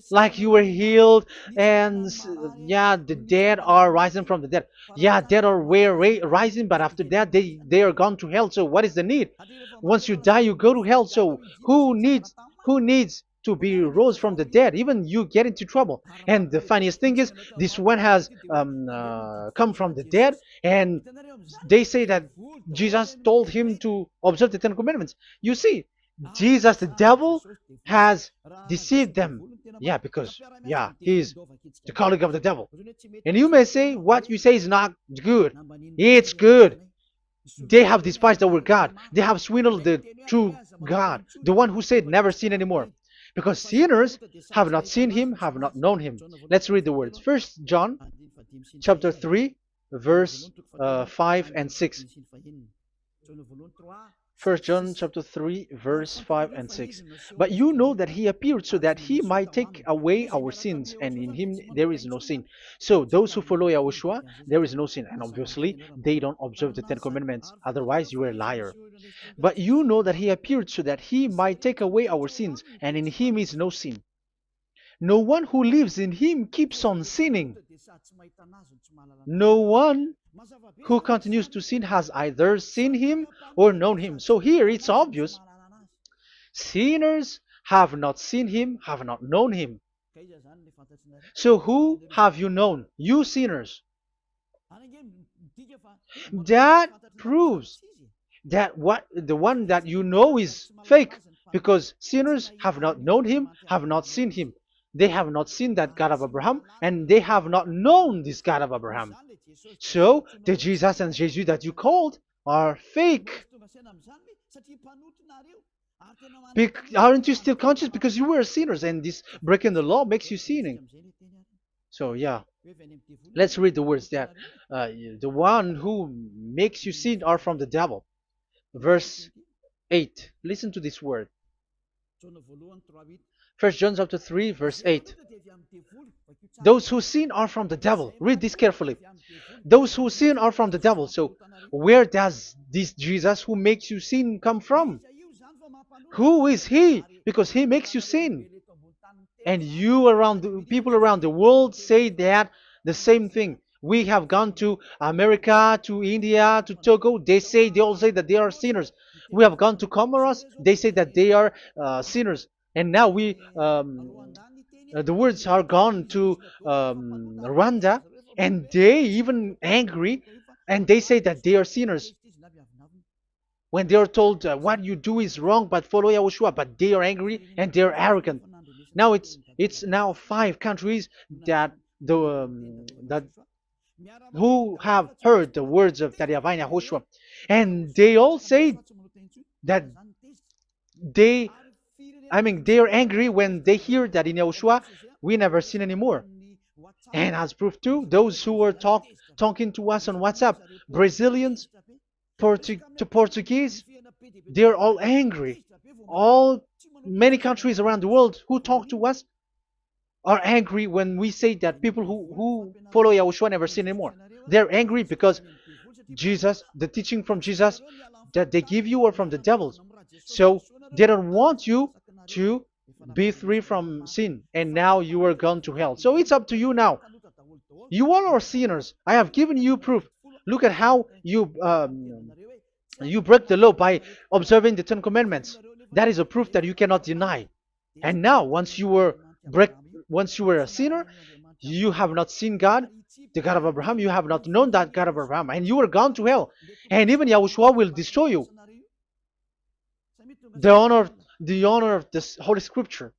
like you were healed and yeah, the dead are rising from the dead. Yeah, dead are rising, but after that they are gone to hell. So what is the need? Once you die you go to hell. So who needs to be rose from the dead? Even you get into trouble. And the funniest thing is this one has come from the dead, and they say that Jesus told him to observe the Ten Commandments. You see, Jesus, the devil, has deceived them. Yeah, because yeah, he's the colleague of the devil. And you may say what you say is not good. It's good. They have despised our God. They have swindled the true God, the one who said never sin anymore. Because sinners have not seen him, have not known him. Let's read the words. First John chapter 3, verse 5 and 6. First John chapter 3, verse 5 and 6. But you know that he appeared so that he might take away our sins, and in him there is no sin. So those who follow YAHOSHUAH, there is no sin. And obviously, they don't observe the Ten Commandments. Otherwise, you are a liar. But you know that he appeared so that he might take away our sins, and in him is no sin. No one who lives in him keeps on sinning. No one who continues to sin has either seen him or known him. So here it's obvious. Sinners have not seen him, have not known him. So who have you known? You sinners. That proves that the one that you know is fake, because sinners have not known him, have not seen him. They have not seen that God of Abraham, and they have not known this God of Abraham. So the Jesus and Jesus that you called are fake. Aren't you still conscious? Because you were sinners, and this breaking the law makes you sinning. So yeah, let's read the words that the one who makes you sin are from the devil. Verse 8. Listen to this word. First John chapter 3, verse 8. Those who sin are from the devil. Read this carefully. Those who sin are from the devil. So where does this Jesus who makes you sin come from? Who is he? Because he makes you sin. And people around the world say that the same thing. We have gone to America, to India, to Togo. They all say that they are sinners. We have gone to Comoros. They say that they are sinners. And now the words are gone to Rwanda, and they even angry, and they say that they are sinners. When they are told what you do is wrong, but follow YAHOSHUAH, but they are angry and they are arrogant. Now it's now 5 countries that who have heard the words of Divine YAHOSHUAH, and they all say that they are angry when they hear that in YAHOSHUAH we never sin anymore. And as proof too, those who are talking to us on WhatsApp, Brazilians, Portuguese, they're all angry. Many countries around the world who talk to us, are angry when we say that people who follow Yahushua never sin anymore. They're angry because Jesus, the teaching from Jesus that they give you are from the devils. So they don't want you to be free from sin, and now you are gone to hell. So it's up to you now. You all are sinners. I have given you proof. Look at how you break the law by observing the Ten Commandments. That is a proof that you cannot deny. And now, break, once you were a sinner, you have not seen God, the God of Abraham. You have not known that God of Abraham, and you are gone to hell. And even Yahushua will destroy you. The honor, the honor of this Holy Scripture.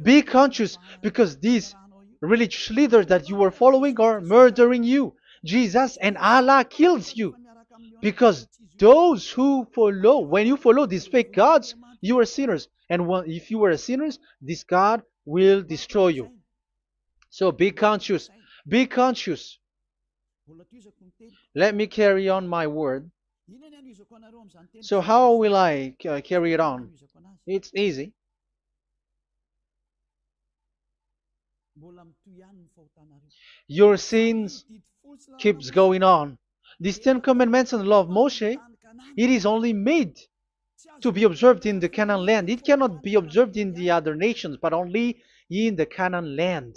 Be conscious, because these religious leaders that you are following are murdering you. Jesus and Allah kills you. Because those who follow, when you follow these fake gods, you are sinners. And if you are sinners, this God will destroy you. So be conscious. Be conscious. Let me carry on my word. So how will I carry it on? It's easy. Your sins keeps going on. These Ten Commandments and the law of Moshe, it is only made to be observed in the Canaan land. It cannot be observed in the other nations, but only in the Canaan land.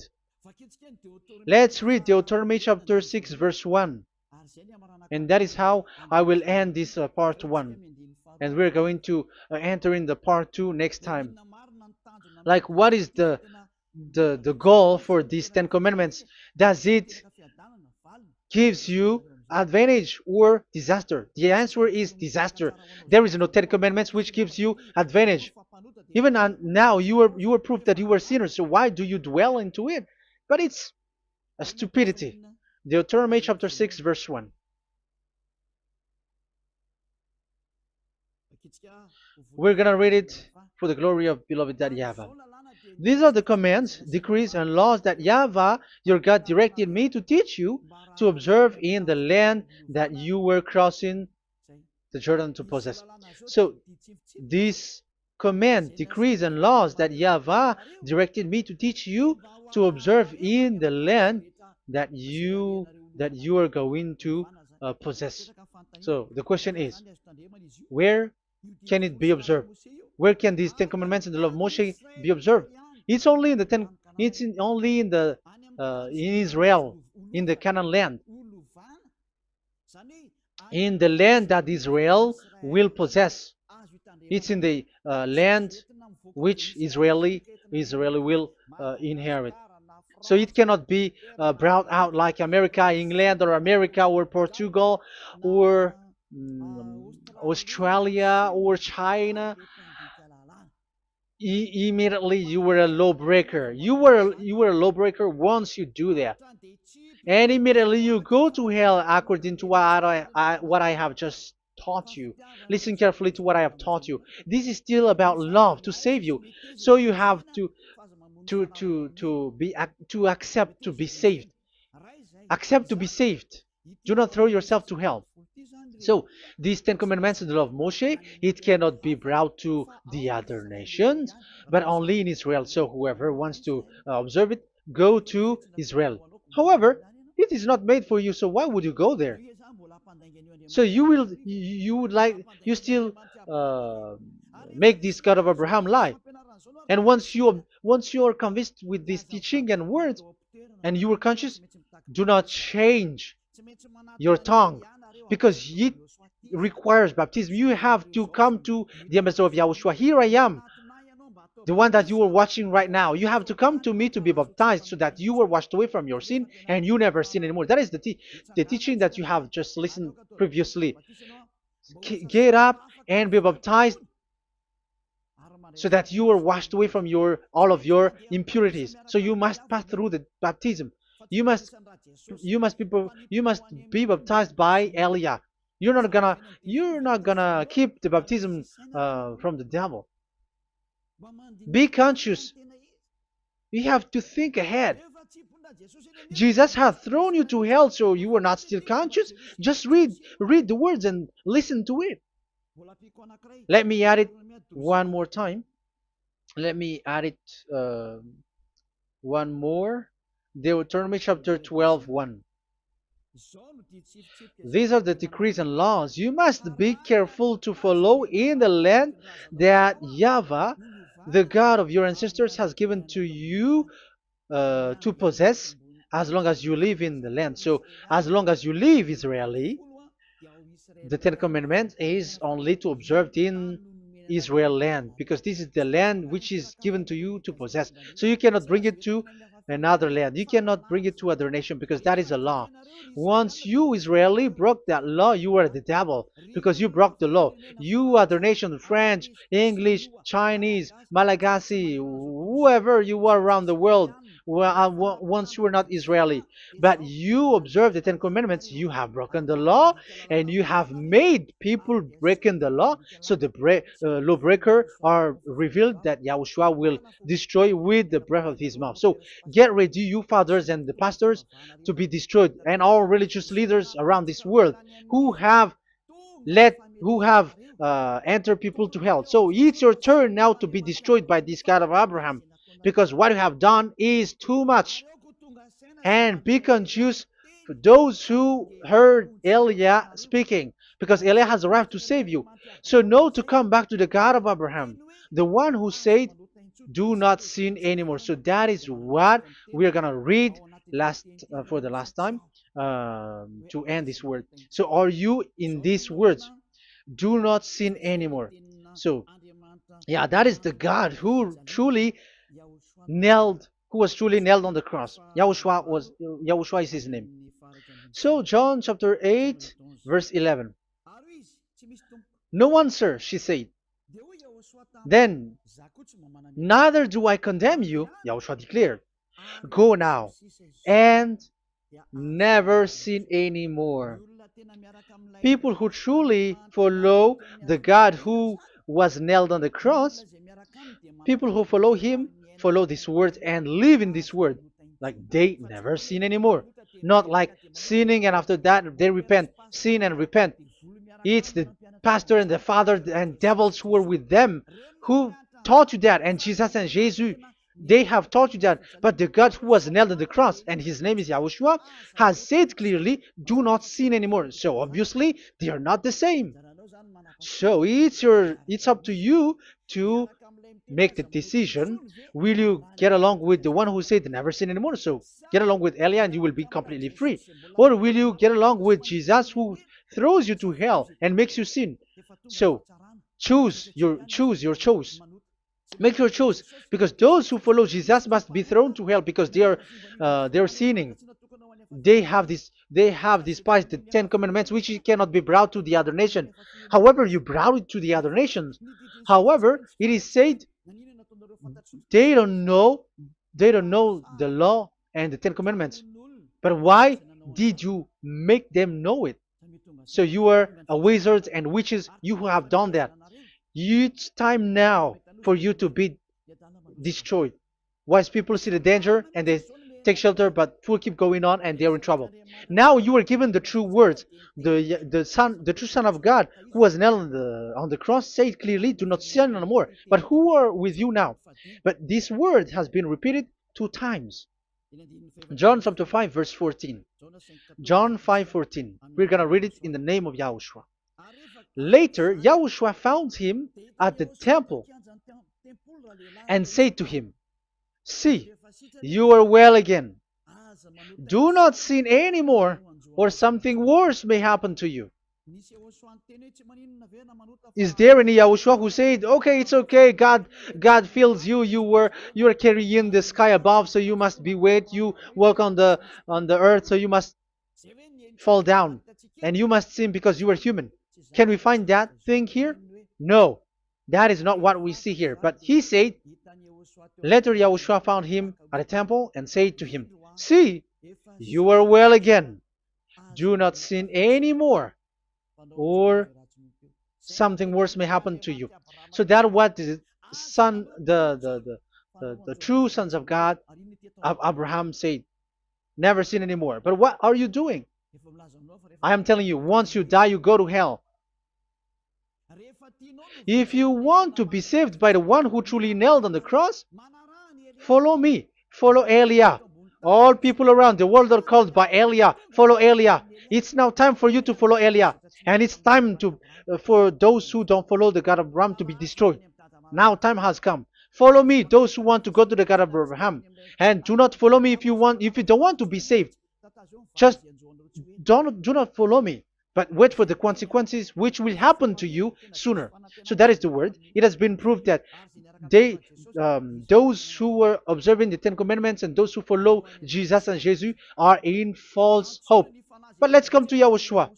Let's read Deuteronomy chapter 6, verse 1. And that is how I will end this part 1. And we're going to enter in the part 2 next time. Like, what is the goal for these Ten Commandments? Does it gives you advantage or disaster? The answer is disaster. There is no Ten Commandments which gives you advantage. Even now, you are proof that you are sinners. So why do you dwell into it? But it's a stupidity. Deuteronomy chapter 6, verse 1. We're gonna read it for the glory of beloved Daddy Yahvah. These are the commands, decrees, and laws that Yahvah, your God, directed me to teach you to observe in the land that you were crossing the Jordan to possess. So, these command, decrees, and laws that Yahvah directed me to teach you to observe in the land that you are going to possess. So, the question is, where can it be observed? Where can these Ten Commandments and the law of Moshe be observed? It's only in the ten. Only in the in Israel, in the Canaan land, in the land that Israel will possess. It's in the land which Israeli will inherit. So it cannot be brought out like America, England, or America, or Portugal, or Australia, or China. Immediately you were a lawbreaker. You were a lawbreaker once you do that, and immediately you go to hell according to what I have just taught you. Listen carefully to what I have taught you. This is still about love to save you. So you have to accept to be saved. Accept to be saved. Do not throw yourself to hell. So these Ten Commandments and the law of Moshe, it cannot be brought to the other nations, but only in Israel. So whoever wants to observe it, go to Israel. However, it is not made for you, so why would you go there? So you still uh, make this God of Abraham lie. And once you are convinced with this teaching and words, and you are conscious, do not change your tongue, because it requires baptism. You have to come to the ambassador of Yahushua. Here I am, the one that you are watching right now. You have to come to me to be baptized, so that you are washed away from your sin and you never sin anymore. That is the teaching that you have just listened previously. Get up and be baptized, so that you are washed away from all of your impurities. So you must pass through the baptism. You must be baptized by Elia. You're not gonna keep the baptism from the devil. Be conscious. You have to think ahead. Jesus has thrown you to hell, so you are not still conscious. Just read the words and listen to it. Let me add it one more time. Let me add it. One more. Deuteronomy chapter 12:1. These are the decrees and laws you must be careful to follow in the land that YAHVAH, the God of your ancestors, has given to you to possess as long as you live in the land. So, as long as you live Israeli, the Ten Commandments is only to observe in Israel land, because this is the land which is given to you to possess. So you cannot bring it to another land. You cannot bring it to other nation, because that is a law. Once you Israeli broke that law, you were the devil, because you broke the law. You other nation, French, English, Chinese, Malagasy, whoever you are around the world, once you were not Israeli, but you observe the Ten Commandments, you have broken the law, and you have made people breaking the law. So the lawbreaker are revealed that Yahushua will destroy with the breath of his mouth. So get ready, you fathers and the pastors, to be destroyed, and all religious leaders around this world who have entered people to hell. So it's your turn now to be destroyed by this God of Abraham, because what you have done is too much. And be conscious for those who heard Eliah speaking, because Eliah has arrived to save you. So know to come back to the God of Abraham, the one who said, do not sin anymore. So that is what we are going to read for the last time, to end this word. So are you in these words? Do not sin anymore. So yeah, that is the God who was truly nailed on the cross. Yahushua is his name. So John chapter 8 verse 11. No answer, she said. Then, neither do I condemn you, Yahushua declared. Go now and never sin anymore. People who truly follow the God who was nailed on the cross, people who follow him, follow this word and live in this word, like they never sin anymore. Not like sinning and after that they repent, sin and repent. It's the pastor and the father and devils who were with them who taught you that, and Jesus and Jesus, they have taught you that. But the God who was nailed on the cross, and his name is Yahushua, has said clearly, do not sin anymore. So obviously they are not the same. So it's up to you to make the decision. Will you get along with the one who said never sin anymore? So get along with Elia and you will be completely free. Or will you get along with Jesus who throws you to hell and makes you sin? So choose your choice. Make your choice, because those who follow Jesus must be thrown to hell, because they are sinning. They have despised the Ten Commandments, which cannot be brought to the other nation. However, you brought it to the other nations. However, it is said they don't know the law and the Ten Commandments. But why did you make them know it? So you are a wizard and witches, you who have done that. It's time now for you to be destroyed. Wise people see the danger and they take shelter, but fool keep going on and they are in trouble. Now you are given the true words. The true Son of God, who was nailed on the cross, said clearly, "Do not sin no more." But who are with you now? But this word has been repeated 2 times. John chapter 5 verse 14. John 5:14. We're gonna read it in the name of Yahushua. Later, Yahushua found him at the temple and said to him, "See, you are well again. Do not sin anymore, or something worse may happen to you." Is there any Yahushua who said, "Okay, it's okay, God feels you. You are carrying the sky above, so you must be wet. You walk on the earth, so you must fall down, and you must sin because you are human"? Can we find that thing here? No, that is not what we see here. But he said, later Yahushua found him at a temple and said to him, "See, you are well again. Do not sin anymore, or something worse may happen to you." So that what the son, the true sons of God of Abraham said, never sin anymore. But what are you doing? I am telling you, once you die, you go to hell. If you want to be saved by the one who truly nailed on the cross, follow me. Follow Elia. All people around the world are called by Elia. Follow Elia. It's now time for you to follow Elia. And it's time to for those who don't follow the God of Abraham to be destroyed. Now time has come. Follow me, those who want to go to the God of Abraham. And do not follow me if you don't want to be saved. Just do not follow me, but wait for the consequences which will happen to you sooner. So that is the word. It has been proved that they those who were observing the Ten Commandments and those who follow Jesus and Jesus are in false hope. But let's come to Yahushua.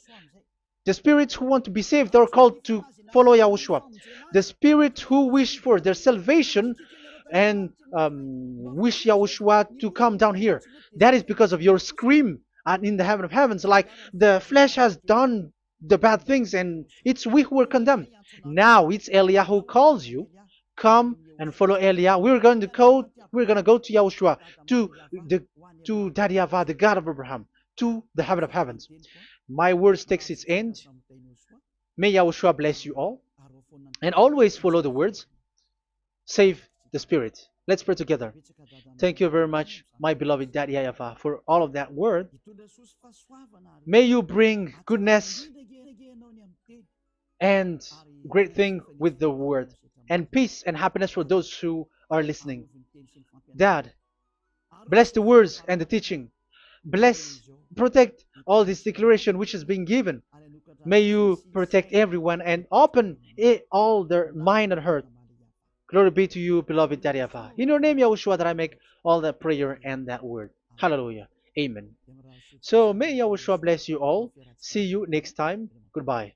The spirits who want to be saved are called to follow Yahushua. The spirits who wish for their salvation and wish Yahushua to come down here. That is because of your scream in the heaven of heavens. Like the flesh has done the bad things and it's we who are condemned. Now it's Elia who calls you. Come and follow Elia. We're going to go to Yahushua, to the to Daddy YAHVAH, the God of Abraham, to the heaven of heavens. My words takes its end. May Yahushua bless you all. And always follow the words. Save the spirit. Let's pray together. Thank you very much, my beloved Daddy YAHVAH, for all of that word. May you bring goodness and great thing with the word, and peace and happiness for those who are listening. Dad, bless the words and the teaching. Bless, protect all this declaration which is being given. May you protect everyone and open all their mind and heart. Glory be to you, beloved Daddy YAHVAH. In your name, Yahushua, that I make all that prayer and that word. Hallelujah. Amen. So may Yahushua bless you all. See you next time. Goodbye.